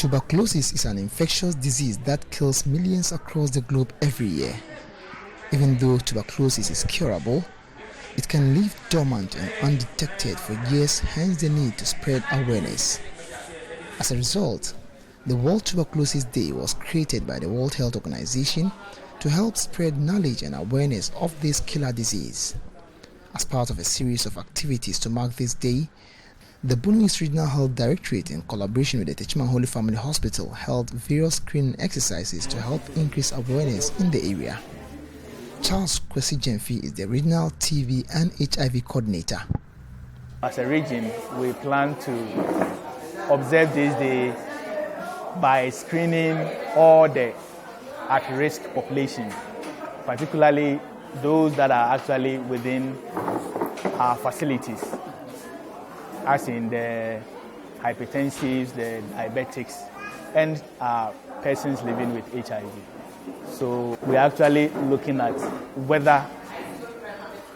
Tuberculosis is an infectious disease that kills millions across the globe every year. Even though tuberculosis is curable, it can live dormant and undetected for years, hence the need to spread awareness. As a result, the World Tuberculosis Day was created by the World Health Organization to help spread knowledge and awareness of this killer disease. As part of a series of activities to mark this day, the Bono's Regional Health Directorate, in collaboration with the Techiman Holy Family Hospital, held various screening exercises to help increase awareness in the area. Charles Kwesi Jemfi is the Regional TB and HIV Coordinator. As a region, we plan to observe this day by screening all the at-risk population, particularly those that are actually within our facilities, as in the hypertensives, the diabetics, and persons living with HIV. So we're actually looking at whether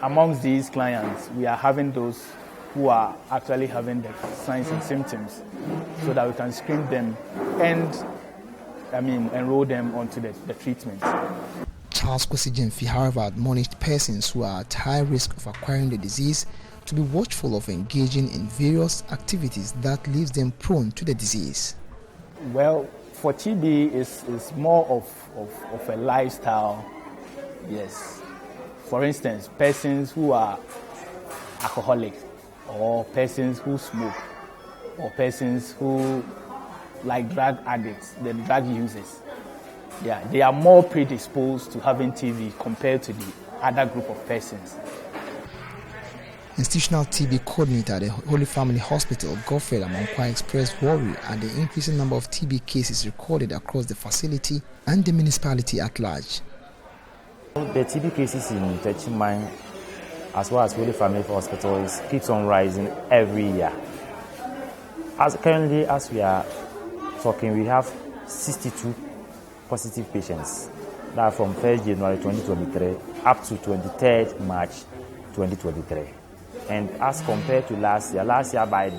amongst these clients we are having those who are actually having the signs and symptoms, so that we can screen them and enroll them onto the treatment. Charles Kwesi Jemfi, however, admonished persons who are at high risk of acquiring the disease to be watchful of engaging in various activities that leaves them prone to the disease. Well, for TB, it's more of a lifestyle, yes. For instance, persons who are alcoholic, or persons who smoke, or persons who like drug addicts, the drug users. Yeah, they are more predisposed to having TB compared to the other group of persons. Institutional TB coordinator at the Holy Family Hospital, Godfred Amankwa, expressed worry at the increasing number of TB cases recorded across the facility and the municipality at large. The TB cases in Techiman, as well as Holy Family Hospital, keeps on rising every year. Currently, as we are talking, we have 62 positive patients that are from 1st January 2023 up to 23rd March 2023. And as compared to last year by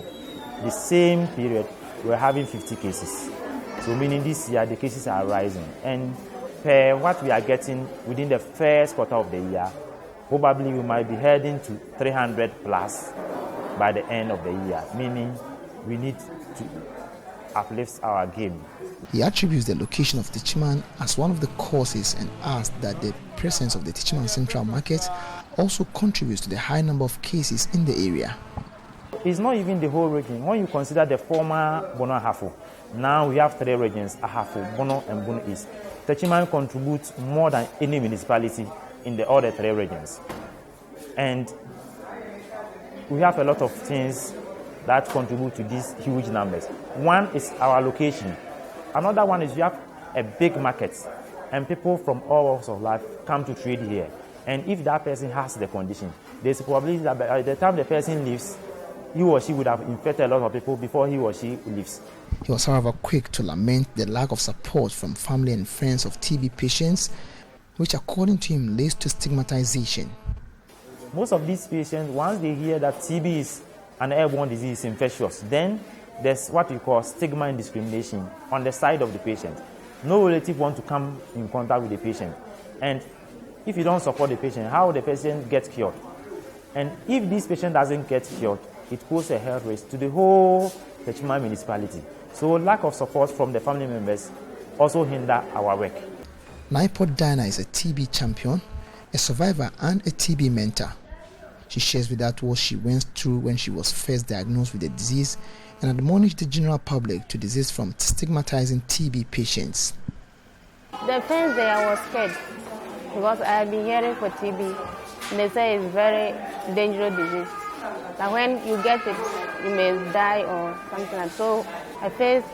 the same period, we're having 50 cases. So meaning this year, the cases are rising. And per what we are getting within the first quarter of the year, probably we might be heading to 300 plus by the end of the year, meaning we need to uplift our game. He attributes the location of Techiman as one of the causes and asks that the presence of the Techiman Central Market also contributes to the high number of cases in the area. It's not even the whole region. When you consider the former Bono Ahafo, now we have 3 regions, Ahafo, Bono, and Bono East. Techiman contributes more than any municipality in all the 3 regions. And we have a lot of things that contribute to these huge numbers. One is our location. Another one is we have a big market, and people from all walks of life come to trade here. And if that person has the condition, there's a probability that by the time the person leaves, he or she would have infected a lot of people before he or she leaves. He was, however, quick to lament the lack of support from family and friends of TB patients, which, according to him, leads to stigmatization. Most of these patients, once they hear that TB is an airborne disease, infectious, then there's what we call stigma and discrimination on the side of the patient. No relative wants to come in contact with the patient. And if you don't support the patient, how will the patient get cured? And if this patient doesn't get cured, it poses a health risk to the whole Techiman municipality. So lack of support from the family members also hinder our work. Naipot Diana is a TB champion, a survivor, and a TB mentor. She shares with us what she went through when she was first diagnosed with the disease and admonished the general public to desist from stigmatizing TB patients. The first day I was scared because I had been hearing for TB. And they say it's a very dangerous disease. That when you get it, you may die or something like that. So I faced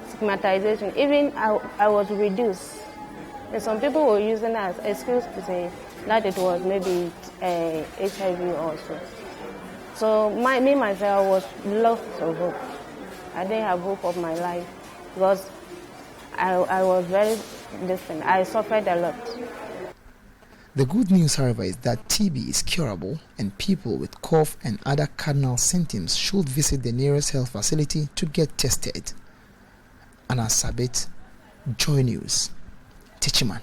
stigmatization. Even I was reduced. And some people were using that as excuse to say that it was maybe HIV also. So myself, I was lost of hope. I didn't have hope of my life because I was very distant. I suffered a lot. The good news, however, is that TB is curable and people with cough and other cardinal symptoms should visit the nearest health facility to get tested. Anna Sabit, Joy News, Techiman.